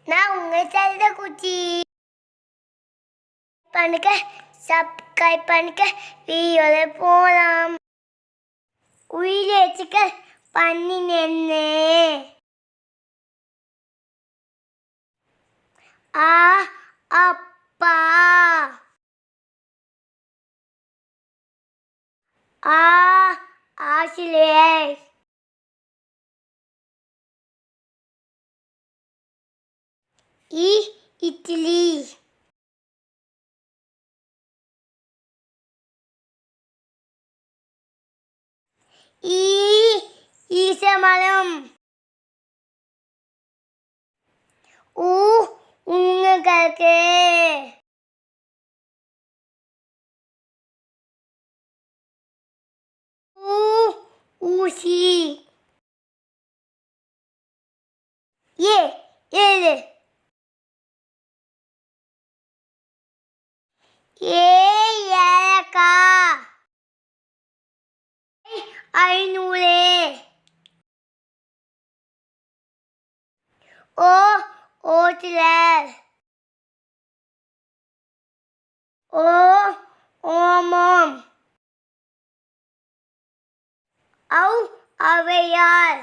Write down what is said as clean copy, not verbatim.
நான் உங்க செல்ல குச்சி. பண்ணுங்க, சப்ஸ்கிரைப் பண்ணுங்க, வீடியோல போலாம். உயிரை வச்சுக்க பண்ணி நின்று அப்பா ஆசிரியர் இட்லி ஈசமரம் உங்களுக்கு ஊசி ஏழு ஏலக்கா 500 ஓட்டுலர் ஓமம் ஔவையார்